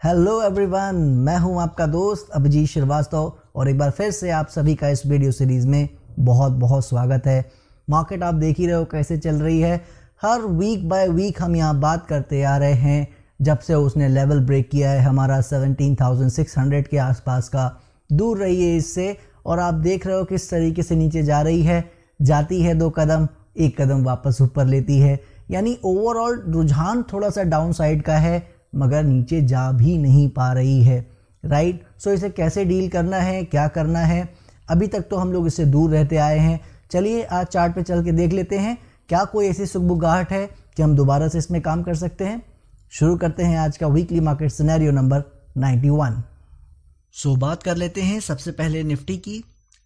Hello everyone, मैं हूं आपका दोस्त अभिजीत श्रीवास्तव और एक बार फिर से आप सभी का इस वीडियो सीरीज में बहुत बहुत स्वागत है। मार्केट आप देख ही रहे हो कैसे चल रही है। हर वीक बाय वीक हम यहां बात करते आ रहे हैं जब से उसने लेवल ब्रेक किया है हमारा 17,600 के आसपास का। दूर रही है इससे और आप देख रहे हो किस तरीके से नीचे जा रही है। जाती है 2 कदम, 1 कदम वापस ऊपर लेती है, यानी ओवरऑल रुझान थोड़ा सा डाउन साइड का है मगर नीचे जा भी नहीं पा रही है। राइट, सो इसे कैसे डील करना है, क्या करना है, अभी तक तो हम लोग इससे दूर रहते आए हैं। चलिए आज चार्ट पे चल के देख लेते हैं क्या कोई ऐसी सुगबुगाहट है कि हम दोबारा से इसमें काम कर सकते हैं। शुरू करते हैं आज का वीकली मार्केट सिनेरियो नंबर 91। सो बात कर लेते हैं सबसे पहले निफ्टी की।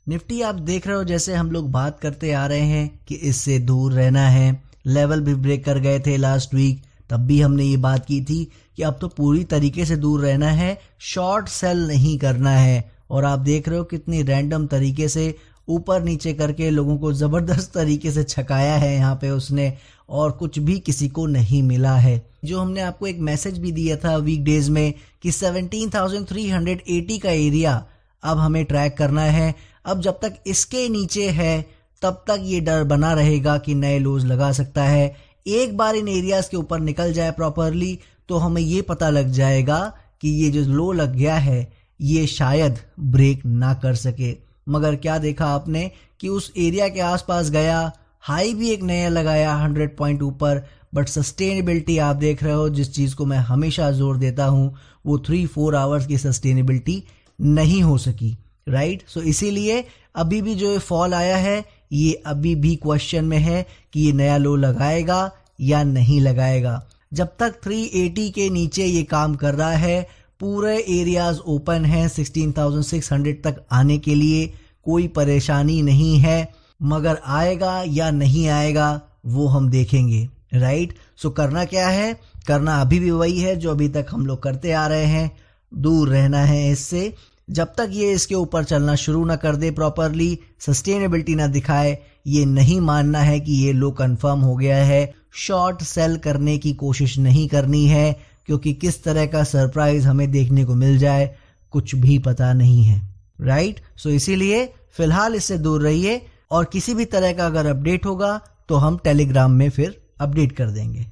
निफ्टी आप देख रहे हो जैसे हम लोग बात करते आ रहे हैं कि इससे दूर रहना है। लेवल भी ब्रेक कर गए थे लास्ट वीक, तब भी हमने ये बात की थी कि अब तो पूरी तरीके से दूर रहना है, शॉर्ट सेल नहीं करना है। और आप देख रहे हो कितनी रैंडम तरीके से ऊपर नीचे करके लोगों को जबरदस्त तरीके से छकाया है यहाँ पे उसने, और कुछ भी किसी को नहीं मिला है। जो हमने आपको एक मैसेज भी दिया था वीकडेज में कि 17,380 का एरिया अब हमें ट्रैक करना है। अब जब तक इसके नीचे है तब तक ये डर बना रहेगा कि नए लोज लगा सकता है। एक बार इन एरियाज के ऊपर निकल जाए प्रॉपरली तो हमें ये पता लग जाएगा कि ये जो लो लग गया है ये शायद ब्रेक ना कर सके। मगर क्या देखा आपने कि उस एरिया के आसपास गया, हाई भी एक नया लगाया 100 पॉइंट ऊपर, बट सस्टेनेबिलिटी आप देख रहे हो जिस चीज को मैं हमेशा जोर देता हूं वो 3-4 आवर्स की सस्टेनेबिलिटी नहीं हो सकी। राइट, सो इसीलिए अभी भी जो फॉल आया है ये अभी भी क्वेश्चन में है कि ये नया लो लगाएगा या नहीं लगाएगा। जब तक 380 के नीचे ये काम कर रहा है, पूरे एरियाज ओपन हैं 16,600 तक आने के लिए, कोई परेशानी नहीं है। मगर आएगा या नहीं आएगा वो हम देखेंगे। राइट, सो करना क्या है, करना अभी भी वही है जो अभी तक हम लोग करते आ रहे हैं, दूर रहना है इससे। जब तक ये इसके ऊपर चलना शुरू ना कर दे प्रॉपरली, सस्टेनेबिलिटी ना दिखाए, ये नहीं मानना है कि ये लो कंफर्म हो गया है। शॉर्ट सेल करने की कोशिश नहीं करनी है क्योंकि किस तरह का सरप्राइज हमें देखने को मिल जाए कुछ भी पता नहीं है। राइट, सो इसीलिए फिलहाल इससे दूर रहिए और किसी भी तरह का अगर अपडेट होगा तो हम टेलीग्राम में फिर अपडेट कर देंगे।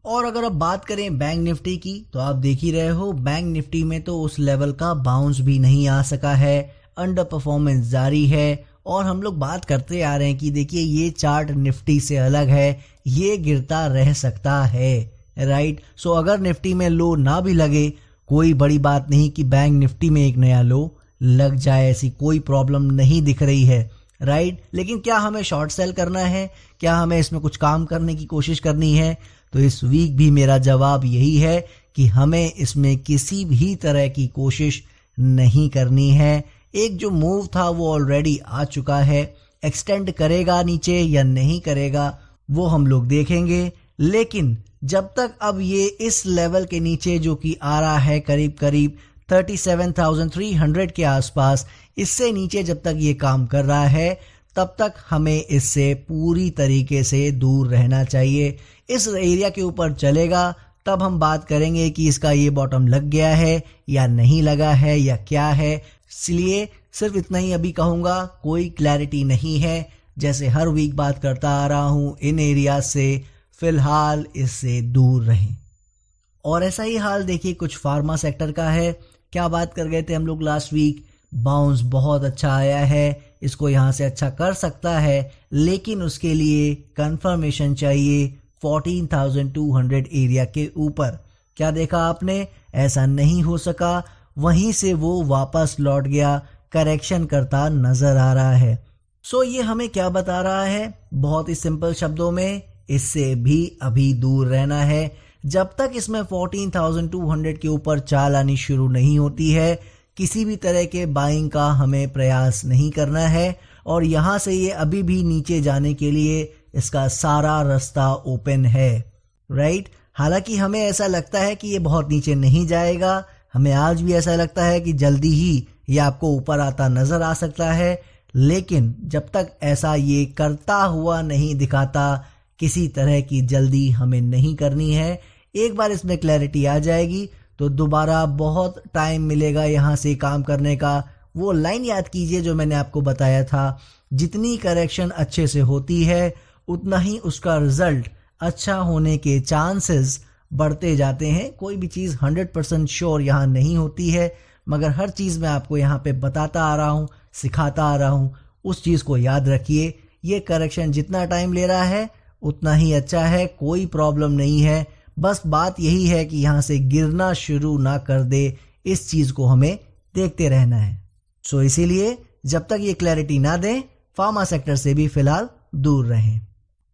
और अगर अब बात करें बैंक निफ्टी की तो आप देख ही रहे हो बैंक निफ्टी में तो उस लेवल का बाउंस भी नहीं आ सका है, अंडर परफॉर्मेंस जारी है। और हम लोग बात करते आ रहे हैं कि देखिए ये चार्ट निफ्टी से अलग है, ये गिरता रह सकता है। राइट, सो अगर निफ्टी में लो ना भी लगे कोई बड़ी बात नहीं कि बैंक निफ्टी में एक नया लो लग जाए, ऐसी कोई प्रॉब्लम नहीं दिख रही है। राइट, लेकिन क्या हमें शॉर्ट सेल करना है, क्या हमें इसमें कुछ काम करने की कोशिश करनी है? तो इस वीक भी मेरा जवाब यही है कि हमें इसमें किसी भी तरह की कोशिश नहीं करनी है। एक जो मूव था वो ऑलरेडी आ चुका है, एक्सटेंड करेगा नीचे या नहीं करेगा वो हम लोग देखेंगे। लेकिन जब तक अब ये इस लेवल के नीचे जो कि आ रहा है करीब करीब 37,300 के आसपास, इससे नीचे जब तक ये काम कर रहा है तब तक हमें इससे पूरी तरीके से दूर रहना चाहिए। इस एरिया के ऊपर चलेगा तब हम बात करेंगे कि इसका ये बॉटम लग गया है या नहीं लगा है या क्या है। इसलिए सिर्फ इतना ही अभी कहूंगा, कोई क्लैरिटी नहीं है। जैसे हर वीक बात करता आ रहा हूं, इन एरिया से फिलहाल इससे दूर रहें। और ऐसा ही हाल देखिए कुछ फार्मा सेक्टर का है। क्या बात कर गए थे हम लोग लास्ट वीक, बाउंस बहुत अच्छा आया है, इसको यहां से अच्छा कर सकता है, लेकिन उसके लिए कंफर्मेशन चाहिए 14,200 एरिया के ऊपर। क्या देखा आपने, ऐसा नहीं हो सका, वहीं से वो वापस लौट गया, करेक्शन करता नजर आ रहा है। सो ये हमें क्या बता रहा है, बहुत ही सिंपल शब्दों में, इससे भी अभी दूर रहना है। जब तक इसमें 14,200 के ऊपर चाल आनी शुरू नहीं होती है, किसी भी तरह के बाइंग का हमें प्रयास नहीं करना है। और यहां से ये अभी भी नीचे जाने के लिए इसका सारा रास्ता ओपन है। राइट, हालांकि हमें ऐसा लगता है कि ये बहुत नीचे नहीं जाएगा, हमें आज भी ऐसा लगता है कि जल्दी ही ये आपको ऊपर आता नजर आ सकता है। लेकिन जब तक ऐसा ये करता हुआ नहीं दिखाता, किसी तरह की जल्दी हमें नहीं करनी है। एक बार इसमें क्लैरिटी आ जाएगी तो दोबारा बहुत टाइम मिलेगा यहाँ से काम करने का। वो लाइन याद कीजिए जो मैंने आपको बताया था, जितनी करेक्शन अच्छे से होती है उतना ही उसका रिजल्ट अच्छा होने के चांसेस बढ़ते जाते हैं। कोई भी चीज़ 100% श्योर यहाँ नहीं होती है, मगर हर चीज़ मैं आपको यहाँ पे बताता आ रहा हूँ, सिखाता आ रहा हूँ। उस चीज़ को याद रखिए, ये करेक्शन जितना टाइम ले रहा है उतना ही अच्छा है, कोई प्रॉब्लम नहीं है। बस बात यही है कि यहाँ से गिरना शुरू ना कर दे, इस चीज़ को हमें देखते रहना है। सो इसीलिए जब तक ये क्लैरिटी ना दें, फार्मा सेक्टर से भी फिलहाल दूर रहें।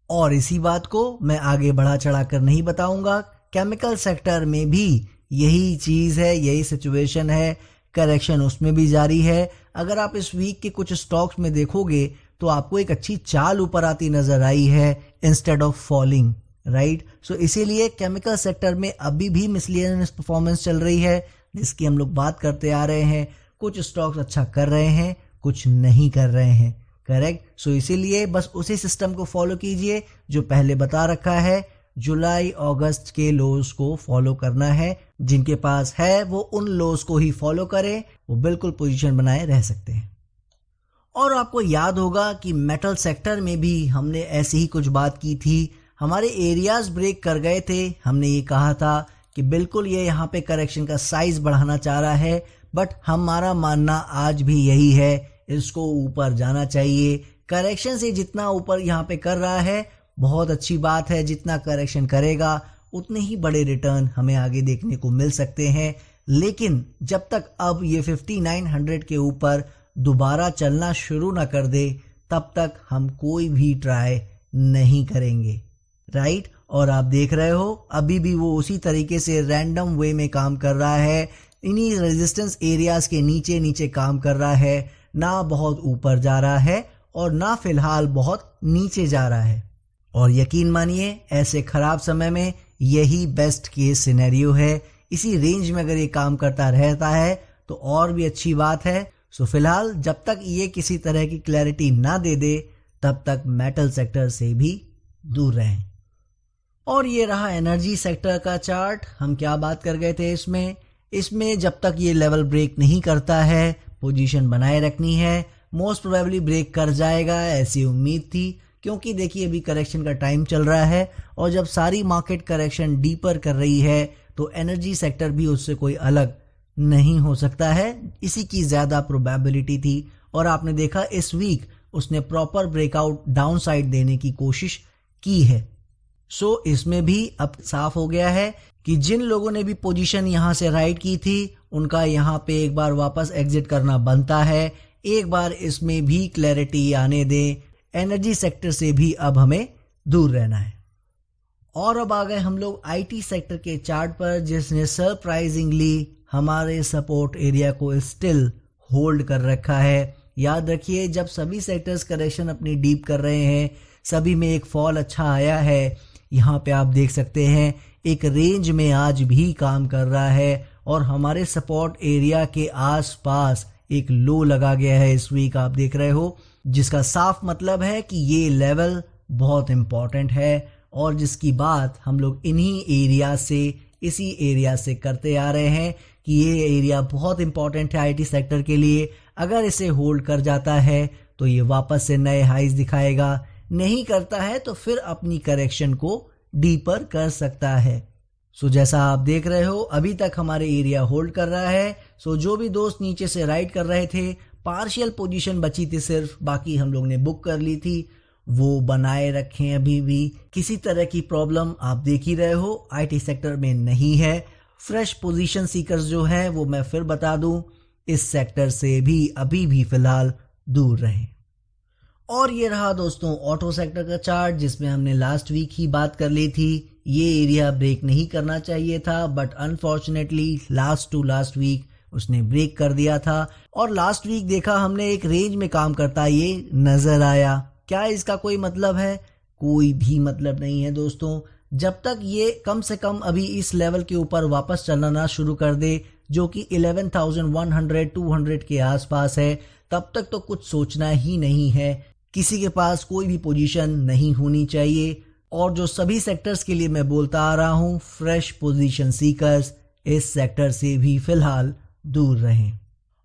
और इसी बात को मैं आगे बढ़ा चढ़ा कर नहीं बताऊंगा, केमिकल सेक्टर में भी यही चीज़ है, यही सिचुएशन है, करेक्शन उसमें भी जारी है। अगर आप इस वीक के कुछ स्टॉक्स में देखोगे तो आपको एक अच्छी चाल ऊपर आती नजर आई है इंस्टेड ऑफ फॉलिंग, राइट। सो इसीलिए केमिकल सेक्टर में अभी भी मिसलिनियस परफॉर्मेंस चल रही है, जिसकी हम लोग बात करते आ रहे हैं। कुछ स्टॉक्स अच्छा कर रहे हैं, कुछ नहीं कर रहे हैं, करेक्ट। सो इसीलिए बस उसी सिस्टम को फॉलो कीजिए जो पहले बता रखा है। जुलाई अगस्त के लोज को फॉलो करना है, जिनके पास है वो उन लोज को ही फॉलो करें, वो बिल्कुल पोजीशन बनाए रह सकते हैं। और आपको याद होगा कि मेटल सेक्टर में भी हमने ऐसी ही कुछ बात की थी। हमारे एरियाज ब्रेक कर गए थे, हमने ये कहा था कि बिल्कुल ये यहाँ पे करेक्शन का साइज बढ़ाना चाह रहा है, बट हमारा मानना आज भी यही है, इसको ऊपर जाना चाहिए। करेक्शन से जितना ऊपर यहाँ पे कर रहा है बहुत अच्छी बात है, जितना करेक्शन करेगा उतने ही बड़े रिटर्न हमें आगे देखने को मिल सकते हैं। लेकिन जब तक अब ये 5900 के ऊपर दोबारा चलना शुरू ना कर दे, तब तक हम कोई भी ट्राई नहीं करेंगे, राइट। और आप देख रहे हो अभी भी वो उसी तरीके से रैंडम वे में काम कर रहा है, इन्हीं रेजिस्टेंस एरियाज के नीचे नीचे काम कर रहा है, ना बहुत ऊपर जा रहा है और ना फिलहाल बहुत नीचे जा रहा है। और यकीन मानिए ऐसे खराब समय में यही बेस्ट केस सिनेरियो है। इसी रेंज में अगर ये काम करता रहता है तो और भी अच्छी बात है। सो फिलहाल जब तक ये किसी तरह की क्लैरिटी ना दे दे, तब तक मेटल सेक्टर से भी दूर रहें। और ये रहा एनर्जी सेक्टर का चार्ट। हम क्या बात कर गए थे इसमें जब तक ये लेवल ब्रेक नहीं करता है, पोजीशन बनाए रखनी है। मोस्ट प्रोबेबली ब्रेक कर जाएगा, ऐसी उम्मीद थी, क्योंकि देखिए अभी करेक्शन का टाइम चल रहा है और जब सारी मार्केट करेक्शन डीपर कर रही है तो एनर्जी सेक्टर भी उससे कोई अलग नहीं हो सकता है, इसी की ज्यादा प्रोबेबिलिटी थी। और आपने देखा इस वीक उसने प्रॉपर ब्रेकआउट डाउन साइड देने की कोशिश की है। सो इसमें भी अब साफ हो गया है कि जिन लोगों ने भी पोजीशन यहां से राइट की थी उनका यहां पे एक बार वापस एग्जिट करना बनता है। एक बार इसमें भी क्लैरिटी आने दें, एनर्जी सेक्टर से भी अब हमें दूर रहना है। और अब आ गए हम लोग आईटी सेक्टर के चार्ट पर, जिसने सरप्राइजिंगली हमारे सपोर्ट एरिया को स्टिल होल्ड कर रखा है। याद रखिए जब सभी सेक्टर्स करेक्शन अपनी डीप कर रहे हैं, सभी में एक फॉल अच्छा आया है। यहाँ पे आप देख सकते हैं एक रेंज में आज भी काम कर रहा है और हमारे सपोर्ट एरिया के आसपास एक लो लगा गया है इस वीक, आप देख रहे हो, जिसका साफ मतलब है कि ये लेवल बहुत इंपॉर्टेंट है और जिसकी बात हम लोग इन्हीं एरिया से, इसी एरिया से करते आ रहे हैं कि ये एरिया बहुत इंपॉर्टेंट है आईटी सेक्टर के लिए। अगर इसे होल्ड कर जाता है तो ये वापस से नए हाइज दिखाएगा, नहीं करता है तो फिर अपनी करेक्शन को डीपर कर सकता है। सो जैसा आप देख रहे हो अभी तक हमारे एरिया होल्ड कर रहा है। सो जो भी दोस्त नीचे से राइड कर रहे थे, पार्शियल पोजीशन बची थी सिर्फ, बाकी हम लोग ने बुक कर ली थी, वो बनाए रखें। अभी भी किसी तरह की प्रॉब्लम आप देख ही रहे हो आईटी सेक्टर में नहीं है। फ्रेश पोजीशन सीकर्स जो है वो मैं फिर बता दूं, इस सेक्टर से भी अभी भी फिलहाल दूर रहें। और ये रहा दोस्तों ऑटो सेक्टर का चार्ट, जिसमें हमने लास्ट वीक ही बात कर ली थी। ये एरिया ब्रेक नहीं करना चाहिए था, but unfortunately last to last week उसने ब्रेक कर दिया था। और लास्ट वीक देखा हमने एक रेंज में काम करता ये नजर आया। क्या इसका कोई मतलब है? कोई भी मतलब नहीं है दोस्तों। जब तक ये कम से कम अभी इस लेवल के ऊपर वापस चलना ना शुरू कर दे, जो कि 11,100-200 के आसपास है, तब तक तो कुछ सोचना ही नहीं है। किसी के पास कोई भी पोजीशन नहीं होनी चाहिए। और जो सभी सेक्टर्स के लिए मैं बोलता आ रहा हूं, फ्रेश पोजीशन सीकर्स इस सेक्टर से भी फिलहाल दूर रहें।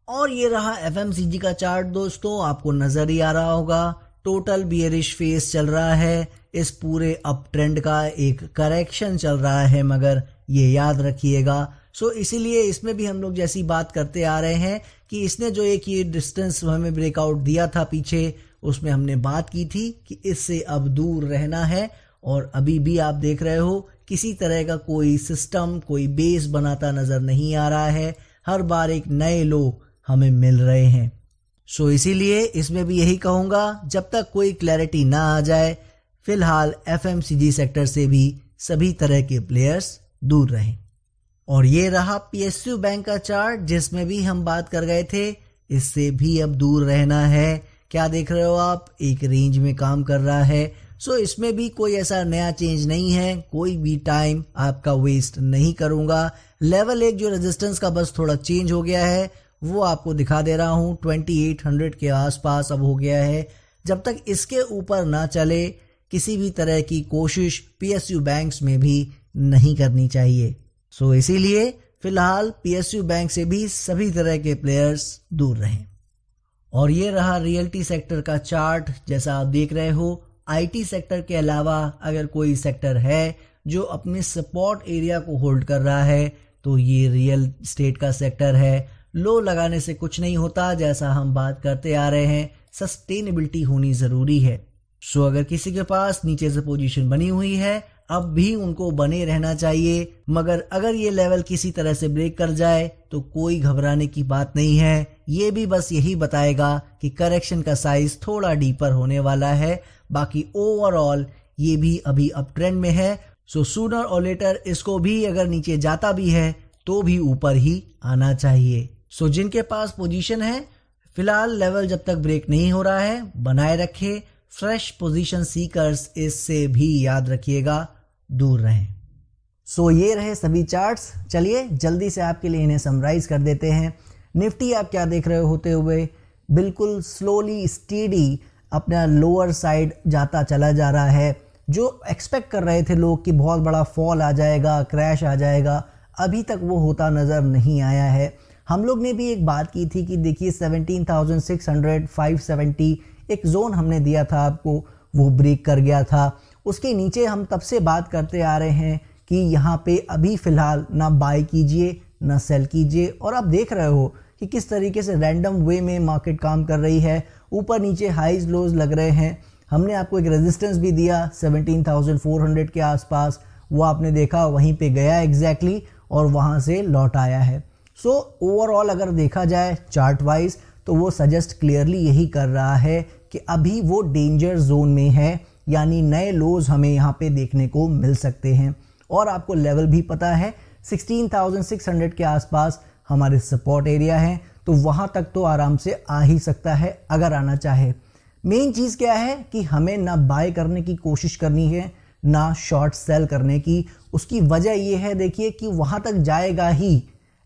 और ये रहा एफएमसीजी का चार्ट दोस्तों, आपको नजर ही आ रहा होगा टोटल बियरिश फेस चल रहा है। इस पूरे अप ट्रेंड का एक करेक्शन चल रहा है, मगर ये याद रखिएगा। सो इसीलिए इसमें भी हम लोग जैसी बात करते आ रहे हैं कि इसने जो एक ये डिस्टेंस हमें ब्रेकआउट दिया था पीछे, उसमें हमने बात की थी कि इससे अब दूर रहना है। और अभी भी आप देख रहे हो किसी तरह का कोई सिस्टम, कोई बेस बनाता नजर नहीं आ रहा है। हर बार एक नए लो हमें मिल रहे हैं। सो इसीलिए इसमें भी यही कहूंगा, जब तक कोई क्लैरिटी ना आ जाए फिलहाल एफएमसीजी सेक्टर से भी सभी तरह के प्लेयर्स दूर रहें। और ये रहा पीएसयू बैंक का चार्ट, जिसमें भी हम बात कर गए थे, इससे भी अब दूर रहना है। क्या देख रहे हो आप, एक रेंज में काम कर रहा है। सो इसमें भी कोई ऐसा नया चेंज नहीं है, कोई भी टाइम आपका वेस्ट नहीं करूंगा। लेवल 1 जो रेजिस्टेंस का बस थोड़ा चेंज हो गया है, वो आपको दिखा दे रहा हूं 2800 के आसपास अब हो गया है। जब तक इसके ऊपर ना चले किसी भी तरह की कोशिश पीएसयू बैंक्स में भी नहीं करनी चाहिए। सो इसीलिए फिलहाल पीएसयू बैंक से भी सभी तरह के प्लेयर्स दूर रहें। और ये रहा रियल्टी सेक्टर का चार्ट, जैसा आप देख रहे हो। आईटी सेक्टर के अलावा अगर कोई सेक्टर है जो अपने सपोर्ट एरिया को होल्ड कर रहा है तो ये रियल स्टेट का सेक्टर है। लो लगाने से कुछ नहीं होता, जैसा हम बात करते आ रहे हैं, सस्टेनेबिलिटी होनी जरूरी है। सो अगर किसी के पास नीचे से पोजीशन बनी हुई है, अब भी उनको बने रहना चाहिए। मगर अगर ये लेवल किसी तरह से ब्रेक कर जाए तो कोई घबराने की बात नहीं है। ये भी बस यही बताएगा कि करेक्शन का साइज थोड़ा डीपर होने वाला है। बाकी ओवरऑल ये भी अभी अप ट्रेंड में है। सो सूनर और लेटर इसको भी अगर नीचे जाता भी है तो भी ऊपर ही आना चाहिए। सो जिनके पास पोजीशन है फिलहाल लेवल जब तक ब्रेक नहीं हो रहा है बनाए रखे। फ्रेश पोजीशन सीकर्स इससे भी याद रखिएगा दूर रहें। सो ये रहे सभी चार्ट्स। चलिए जल्दी से आपके लिए इन्हें समराइज कर देते हैं। निफ्टी आप क्या देख रहे होते हुए बिल्कुल स्लोली स्टेडी अपना लोअर साइड जाता चला जा रहा है। जो एक्सपेक्ट कर रहे थे लोग कि बहुत बड़ा फॉल आ जाएगा, क्रैश आ जाएगा, अभी तक वो होता नज़र नहीं आया है। हम लोग ने भी एक बात की थी कि देखिए 17,600 570 एक जोन हमने दिया था आपको, वो ब्रेक कर गया था। उसके नीचे हम तब से बात करते आ रहे हैं कि यहाँ पे अभी फ़िलहाल ना बाय कीजिए ना सेल कीजिए। और आप देख रहे हो कि किस तरीके से रैंडम वे में मार्केट काम कर रही है। ऊपर नीचे हाइज लोज लग रहे हैं। हमने आपको एक रेजिस्टेंस भी दिया 17,400 के आसपास, वो आपने देखा वहीं पे गया एग्जैक्टली और वहाँ से लौट आया है। सो ओवरऑल अगर देखा जाए चार्ट वाइज तो वो सजेस्ट क्लियरली यही कर रहा है कि अभी वो डेंजर जोन में है, यानी नए लोज हमें यहाँ पे देखने को मिल सकते हैं। और आपको लेवल भी पता है 16,600 के आसपास हमारे सपोर्ट एरिया है, तो वहाँ तक तो आराम से आ ही सकता है अगर आना चाहे। मेन चीज़ क्या है कि हमें ना बाय करने की कोशिश करनी है ना शॉर्ट सेल करने की। उसकी वजह ये है देखिए कि वहाँ तक जाएगा ही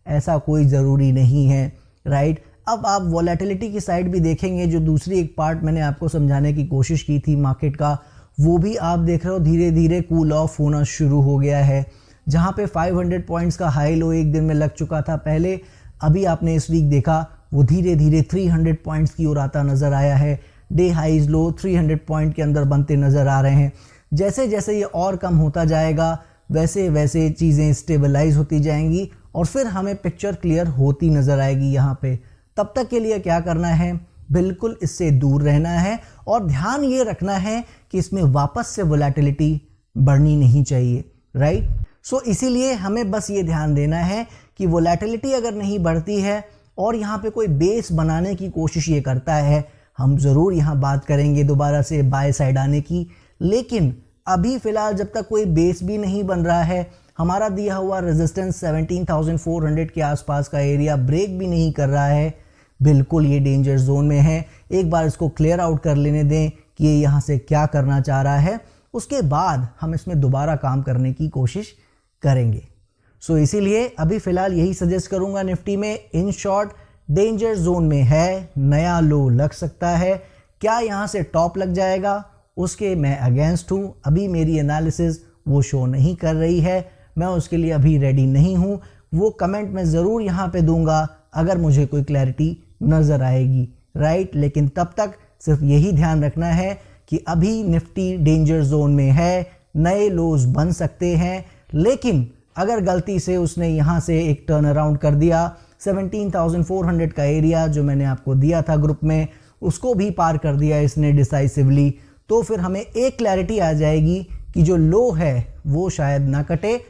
ऐसा कोई ज़रूरी नहीं है, राइट। अब आप वॉलेटिलिटी की साइड भी देखेंगे, जो दूसरी एक पार्ट मैंने आपको समझाने की कोशिश की थी मार्केट का, वो भी आप देख रहे हो धीरे धीरे कूल ऑफ होना शुरू हो गया है। जहाँ पे 500 पॉइंट्स का हाई लो एक दिन में लग चुका था पहले, अभी आपने इस वीक देखा वो धीरे धीरे 300 पॉइंट्स की ओर आता नज़र आया है। डे हाइज लो 300 पॉइंट के अंदर बनते नज़र आ रहे हैं। जैसे जैसे ये और कम होता जाएगा वैसे वैसे चीज़ें स्टेबलाइज होती जाएंगी और फिर हमें पिक्चर क्लियर होती नज़र आएगी यहाँ पे। तब तक के लिए क्या करना है, बिल्कुल इससे दूर रहना है और ध्यान ये रखना है कि इसमें वापस से वोलेटिलिटी बढ़नी नहीं चाहिए, राइट। सो इसीलिए हमें बस ये ध्यान देना है कि वोलेटिलिटी अगर नहीं बढ़ती है और यहाँ पे कोई बेस बनाने की कोशिश ये करता है, हम ज़रूर यहाँ बात करेंगे दोबारा से बाय साइड आने की। लेकिन अभी फ़िलहाल जब तक कोई बेस भी नहीं बन रहा है, हमारा दिया हुआ रेजिस्टेंस 17,400 के आसपास का एरिया ब्रेक भी नहीं कर रहा है, बिल्कुल ये डेंजर जोन में है। एक बार इसको क्लियर आउट कर लेने दें कि ये यहाँ से क्या करना चाह रहा है, उसके बाद हम इसमें दोबारा काम करने की कोशिश करेंगे। सो इसीलिए अभी फ़िलहाल यही सजेस्ट करूँगा निफ्टी में। इन शॉर्ट डेंजर जोन में है, नया लो लग सकता है। क्या यहाँ से टॉप लग जाएगा उसके मैं अगेंस्ट हूँ। अभी मेरी एनालिसिस वो शो नहीं कर रही है, मैं उसके लिए अभी रेडी नहीं हूँ। वो कमेंट मैं ज़रूर यहाँ पे दूंगा अगर मुझे कोई क्लैरिटी नज़र आएगी, राइट। लेकिन तब तक सिर्फ यही ध्यान रखना है कि अभी निफ्टी डेंजर जोन में है, नए लोज बन सकते हैं, लेकिन अगर गलती से उसने यहाँ से एक टर्न अराउंड कर दिया, 17,400 का एरिया जो मैंने आपको दिया था ग्रुप में, उसको भी पार कर दिया इसने डिसाइसिवली, तो फिर हमें एक क्लैरिटी आ जाएगी कि जो लो है वो शायद ना कटे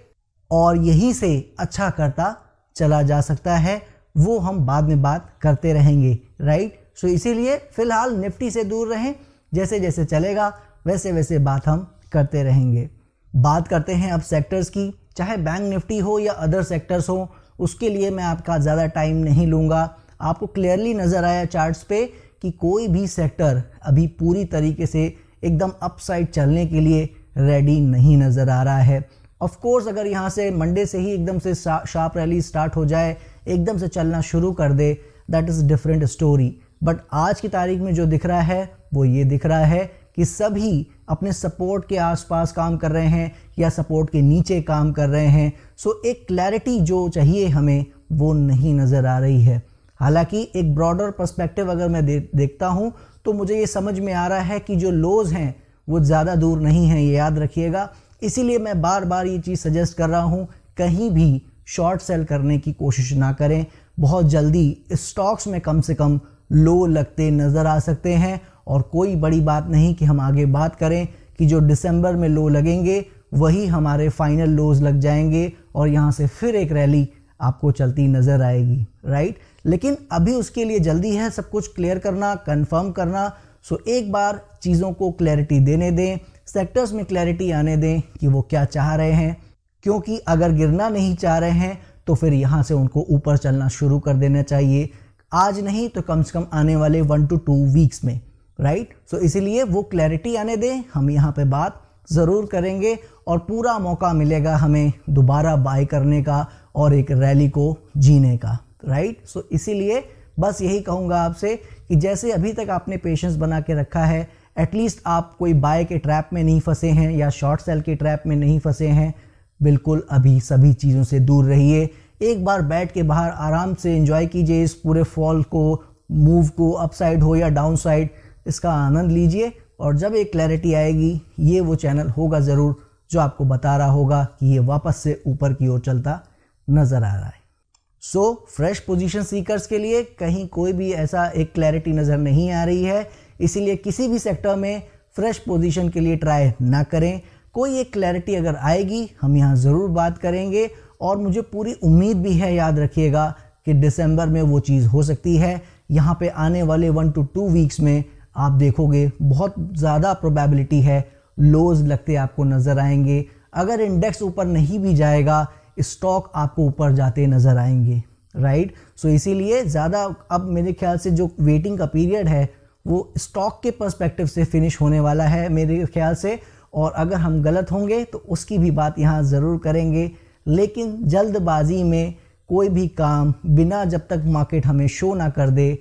और यहीं से अच्छा करता चला जा सकता है। वो हम बाद में बात करते रहेंगे, राइट। सो इसीलिए फिलहाल निफ्टी से दूर रहें, जैसे जैसे चलेगा वैसे वैसे बात हम करते रहेंगे। बात करते हैं अब सेक्टर्स की, चाहे बैंक निफ्टी हो या अदर सेक्टर्स हो, उसके लिए मैं आपका ज़्यादा टाइम नहीं लूँगा। आपको क्लियरली नज़र आया चार्ट्स पे कि कोई भी सेक्टर अभी पूरी तरीके से एकदम अपसाइड चलने के लिए रेडी नहीं नज़र आ रहा है। ऑफ कोर्स अगर यहाँ से मंडे से ही एकदम से शार्प रैली स्टार्ट हो जाए, एकदम से चलना शुरू कर दे, that is different story. But आज की तारीख में जो दिख रहा है वो ये दिख रहा है कि सभी अपने सपोर्ट के आसपास काम कर रहे हैं या सपोर्ट के नीचे काम कर रहे हैं। सो एक क्लैरिटी जो चाहिए हमें वो नहीं नज़र आ रही है। हालांकि एक ब्रॉडर पर्सपेक्टिव अगर मैं देखता हूं तो मुझे ये समझ में आ रहा है कि जो लोज हैं वो ज़्यादा दूर नहीं हैं, ये याद रखिएगा। इसीलिए मैं बार बार ये चीज़ सजेस्ट कर रहा हूँ, कहीं भी शॉर्ट सेल करने की कोशिश ना करें। बहुत जल्दी स्टॉक्स में कम से कम लो लगते नज़र आ सकते हैं और कोई बड़ी बात नहीं कि हम आगे बात करें कि जो दिसंबर में लो लगेंगे वही हमारे फाइनल लोज लग जाएंगे और यहाँ से फिर एक रैली आपको चलती नज़र आएगी, राइट। लेकिन अभी उसके लिए जल्दी है सब कुछ क्लियर करना, कंफर्म करना। सो एक बार चीज़ों को क्लैरिटी देने दें, सेक्टर्स में क्लैरिटी आने दें कि वो क्या चाह रहे हैं, क्योंकि अगर गिरना नहीं चाह रहे हैं तो फिर यहाँ से उनको ऊपर चलना शुरू कर देना चाहिए, आज नहीं तो कम से कम आने वाले 1 to 2 वीक्स में, राइट। सो इसीलिए वो क्लैरिटी आने दें, हम यहाँ पे बात ज़रूर करेंगे और पूरा मौका मिलेगा हमें दोबारा बाय करने का और एक रैली को जीने का, राइट। सो इसीलिए बस यही कहूँगा आपसे कि जैसे अभी तक आपने पेशेंस बना के रखा है, एटलीस्ट आप कोई बाय के ट्रैप में नहीं फंसे हैं या शॉर्ट सेल के ट्रैप में नहीं फंसे हैं, बिल्कुल अभी सभी चीज़ों से दूर रहिए। एक बार बैठ के बाहर आराम से एंजॉय कीजिए इस पूरे फॉल को, मूव को, अपसाइड हो या डाउन साइड, इसका आनंद लीजिए। और जब एक क्लैरिटी आएगी, ये वो चैनल होगा ज़रूर जो आपको बता रहा होगा कि ये वापस से ऊपर की ओर चलता नज़र आ रहा है। सो फ्रेश पोजीशन सीकर्स के लिए कहीं कोई भी ऐसा एक क्लैरिटी नज़र नहीं आ रही है, इसीलिए किसी भी सेक्टर में फ्रेश पोजीशन के लिए ट्राई ना करें। कोई एक क्लैरिटी अगर आएगी हम यहाँ ज़रूर बात करेंगे और मुझे पूरी उम्मीद भी है, याद रखिएगा, कि दिसंबर में वो चीज़ हो सकती है। यहाँ पे आने वाले 1 to 2 वीक्स में आप देखोगे बहुत ज़्यादा प्रोबेबिलिटी है लोज लगते आपको नज़र आएंगे। अगर इंडेक्स ऊपर नहीं भी जाएगा, स्टॉक आपको ऊपर जाते नज़र आएंगे, राइट। सो इसीलिए ज़्यादा अब मेरे ख्याल से जो वेटिंग का पीरियड है वो स्टॉक के पर्सपेक्टिव से फिनिश होने वाला है मेरे ख्याल से, और अगर हम गलत होंगे तो उसकी भी बात यहाँ ज़रूर करेंगे। लेकिन जल्दबाजी में कोई भी काम बिना जब तक मार्केट हमें शो ना कर दे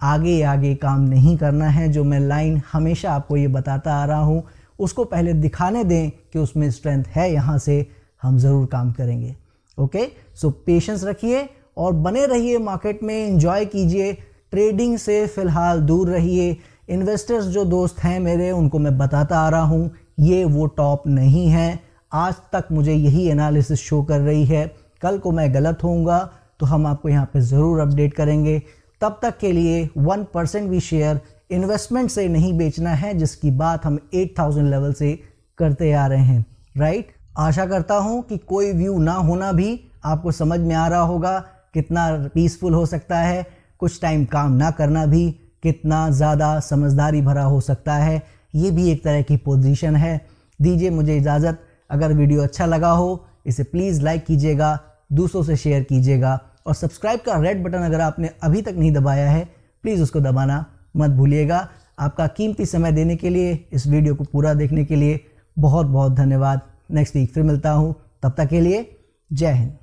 आगे आगे काम नहीं करना है। जो मैं लाइन हमेशा आपको ये बताता आ रहा हूँ, उसको पहले दिखाने दें कि उसमें स्ट्रेंथ है, यहाँ से हम ज़रूर काम करेंगे। ओके, सो पेशेंस रखिए और बने रहिए मार्केट में, एंजॉय कीजिए। ट्रेडिंग से फ़िलहाल दूर रहिए। इन्वेस्टर्स जो दोस्त हैं मेरे, उनको मैं बताता आ रहा हूँ, ये वो टॉप नहीं है। आज तक मुझे यही एनालिसिस शो कर रही है, कल को मैं गलत होऊंगा तो हम आपको यहाँ पे ज़रूर अपडेट करेंगे। तब तक के लिए 1% भी शेयर इन्वेस्टमेंट से नहीं बेचना है, जिसकी बात हम 8000 लेवल से करते आ रहे हैं, राइट। आशा करता हूँ कि कोई व्यू ना होना भी आपको समझ में आ रहा होगा, कितना पीसफुल हो सकता है, कुछ टाइम काम ना करना भी कितना ज़्यादा समझदारी भरा हो सकता है। ये भी एक तरह की पोजीशन है। दीजिए मुझे इजाज़त। अगर वीडियो अच्छा लगा हो इसे प्लीज़ लाइक कीजिएगा, दूसरों से शेयर कीजिएगा और सब्सक्राइब का रेड बटन अगर आपने अभी तक नहीं दबाया है प्लीज़ उसको दबाना मत भूलिएगा। आपका कीमती समय देने के लिए, इस वीडियो को पूरा देखने के लिए बहुत बहुत धन्यवाद। नेक्स्ट वीक फिर मिलता हूँ, तब तक के लिए जय हिंद।